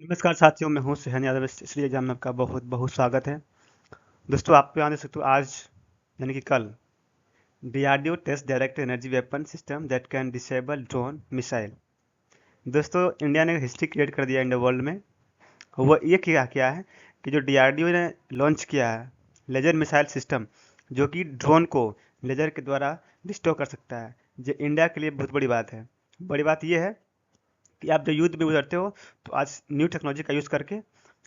नमस्कार साथियों, मैं हूं सुहैन यादव। श्री एग्जाम में आपका बहुत बहुत स्वागत है। दोस्तों, आप यहाँ देख सकते हो आज यानी कि कल DRDO test direct energy weapon system that can disable drone missile. दोस्तों, इंडिया ने हिस्ट्री क्रिएट कर दिया इंडिया वर्ल्ड में। वो ये क्या है कि जो डीआरडीओ ने लॉन्च किया है लेजर मिसाइल सिस्टम, जो कि ड्रोन को लेजर के द्वारा डिस्ट्रॉय कर सकता है। जो इंडिया के लिए बहुत बड़ी बात है। बड़ी बात यह है कि आप जब युद्ध में उतरते हो तो आज न्यू टेक्नोलॉजी का यूज़ करके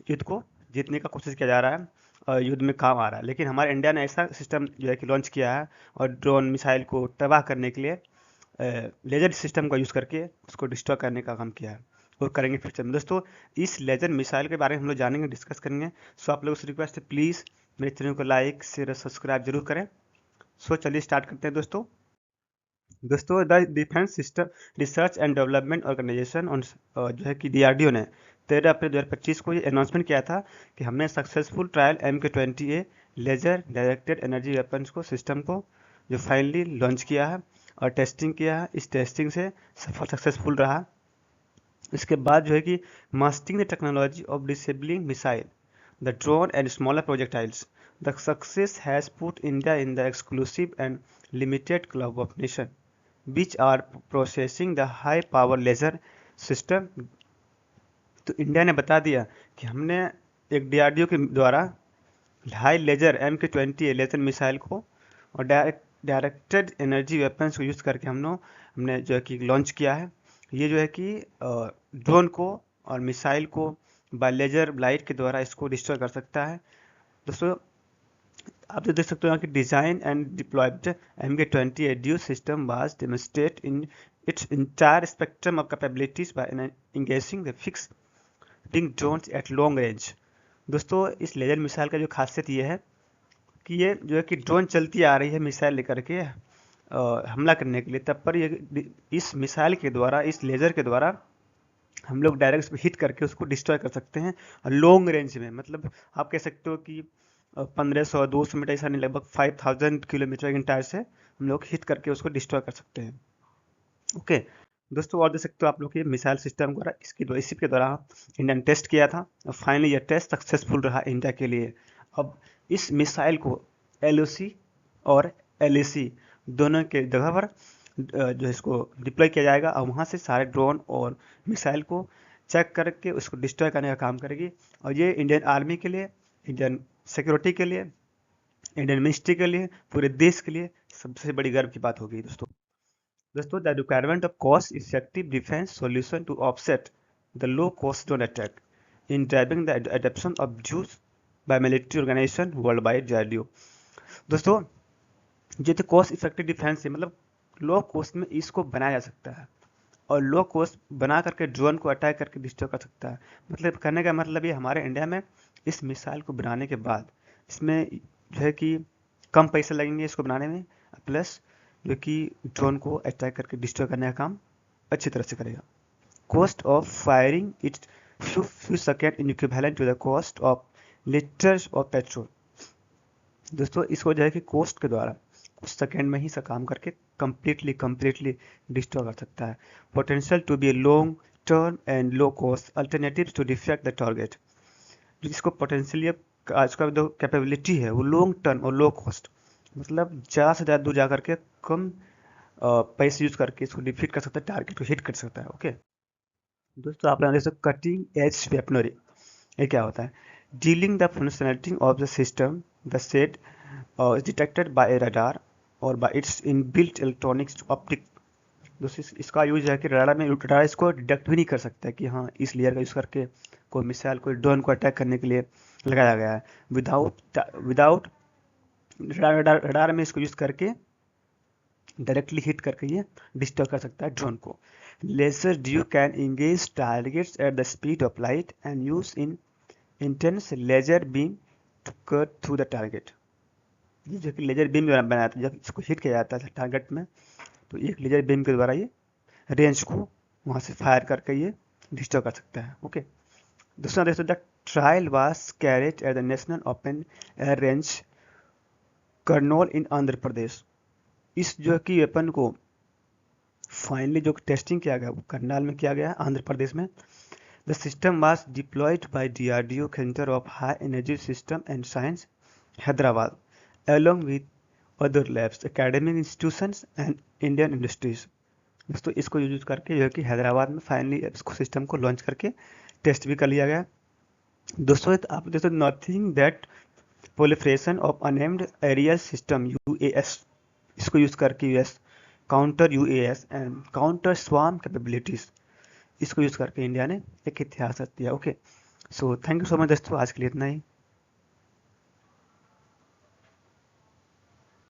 युद्ध को जीतने का कोशिश किया जा रहा है और युद्ध में काम आ रहा है। लेकिन हमारे इंडिया ने ऐसा सिस्टम जो है कि लॉन्च किया है और ड्रोन मिसाइल को तबाह करने के लिए लेजर सिस्टम का यूज़ करके उसको डिस्ट्रॉय करने का काम किया है और करेंगे फ्यूचर में। दोस्तों, इस लेजर मिसाइल के बारे में हम लोग जानेंगे, डिस्कस करेंगे। सो आप लोगों से रिक्वेस्ट है, प्लीज़ मेरे चैनल को लाइक शेयर और सब्सक्राइब जरूर करें। सो चलिए स्टार्ट करते हैं दोस्तों the defence system research and development organisation जो है कि डीआरडीओ ने 13 अप्रैल 2025 को ये अनाउंसमेंट किया था कि हमने successful trial MK20A laser directed energy weapons को सिस्टम को जो फाइनली लॉन्च किया है और टेस्टिंग किया है। इस टेस्टिंग से सक्सेसफुल रहा। इसके बाद जो है कि mastering the technology of disabling missile the drone and smaller projectiles the success has put India in the exclusive and limited club of nation which are processing the high power laser system। तो India ने बता दिया कि हमने एक DRDO के द्वारा high laser MK20 laser missile को और डायरेक्टेड एनर्जी वेपन्स को यूज़ करके हमने जो है कि लॉन्च किया है। ये जो है कि ड्रोन को और मिसाइल को बाय लेजर लाइट के द्वारा इसको डिस्ट्रॉय कर सकता है। दोस्तों, आप जो देख सकते हो यहाँ की डिजाइन एंड डिप्लॉयड MK20 ड्यू system was demonstrate in its entire spectrum of capabilities by engaging the fixing drones at long range. दोस्तों, इस लेजर मिसाइल का जो खासियत ये है कि ये जो है कि ड्रोन चलती आ रही है मिसाइल लेकर के हमला करने के लिए, तब पर ये इस मिसाइल के द्वारा, इस लेजर के द्वारा हम लोग डायरेक्ट हिट करके उसको डिस्ट्रॉय कर सकते हैं लॉन्ग रेंज में। मतलब आप कह सकते हो कि 1500-200 मीटर, ऐसा नहीं, लगभग 5000 किलोमीटर के टायर से हम लोग हिट करके उसको डिस्ट्रॉय कर सकते हैं। ओके दोस्तों, और देख सकते हो आप लोग ये मिसाइल सिस्टम द्वारा इसी के द्वारा इंडिया ने टेस्ट किया था और फाइनली ये टेस्ट सक्सेसफुल रहा इंडिया के लिए। अब इस मिसाइल को LOC और LAC दोनों के जगह पर जो इसको डिप्लॉय किया जाएगा और वहाँ से सारे ड्रोन और मिसाइल को चेक करके उसको डिस्ट्रॉय करने का काम करेगी। और ये इंडियन आर्मी के लिए, इंडियन सिक्योरिटी के लिए, इंडियन मिनिस्ट्री के लिए, पूरे देश के लिए सबसे बड़ी गर्व की बात होगी। दोस्तों the requirement of cost effective defence solution to offset the low cost drone attack in driving the adoption of juice by military organisation world wide DRDO। दोस्तों, जो तो कॉस्ट इफेक्टिव डिफेंस है, मतलब लो कॉस्ट में इसको बनाया जा सकता है और लो कॉस्ट बना करके ड्रोन को अटैक करके डिस्ट्रॉय कर सकता है। मतलब करने का मतलब ये, हमारे इंडिया में इस मिसाइल को बनाने के बाद इसमें जो है कि कम पैसे लगेंगे इसको बनाने में, प्लस जो कि ड्रोन को अटैक करके डिस्ट्रॉय करने का काम अच्छी तरह से करेगा। Cost of firing it few second in equivalent to the cost of litres of petrol. दोस्तों, इसको जो है कि कॉस्ट के द्वारा कुछ सेकेंड में ही से काम करके कंप्लीटली डिस्ट्रॉय कर सकता है। Potential to be long term and low cost alternatives to defect the target. जिसको पोटेंशियली इसका जो कैपेबिलिटी है वो लॉन्ग टर्म और लो कॉस्ट, मतलब ज़्यादा से ज़्यादा दूर जा करके कम पैसे यूज करके इसको डिफीट कर सकता है, टारगेट को हिट कर सकता है। ओके दोस्तों, आप देख सकते कटिंग एज वेपनरी, ये क्या होता है? Dealing the functionality of the system the set is detected by a radar or by its inbuilt electronics optic। दोस्तों, इसका यूज है कि रडार इसको डिटेक्ट भी नहीं कर सकता है कि हाँ इस लेयर का यूज करके कोई मिसाइल, कोई ड्रोन को अटैक करने के लिए लगाया गया है। विदाउट रडार में इसको यूज करके डायरेक्टली हिट करके ये डिस्ट्रॉय कर सकता है ड्रोन को। लेजर ड्यू can engage targets at the speed of light and use in intense laser beam to cut through the target. ये जो कि लेजर बीम द्वारा बनाया था, जब इसको हिट किया जाता है टारगेट में, तो एक लेजर बीम के द्वारा ये रेंज को वहाँ से फायर करके ये डिस्ट्रॉय कर सकता है। ओके दूसरा दोस्तों, the trial was carried at the national open air range Kurnool in Andhra Pradesh. इस जो कि वेपन को फाइनली जो टेस्टिंग किया गया वो करनाल में किया गया है, आंध्र प्रदेश में। The system was deployed by DRDO centre of high energy system and science Hyderabad along with other labs, academic institutions and Indian industries। दोस्तों इसको यूज करके जो है कि हैदराबाद में फाइनली इसको सिस्टम को लॉन्च करके टेस्ट भी कर लिया गया। दोस्तों आप दोस्तों nothing that proliferation of unnamed aerial system UAS, इसको यूज करके US counter UAS and counter swarm capabilities, इसको यूज करके इंडिया ने एक इतिहास रच दिया। Okay, so thank you so much दोस्तों, आज के लिए इतना ही।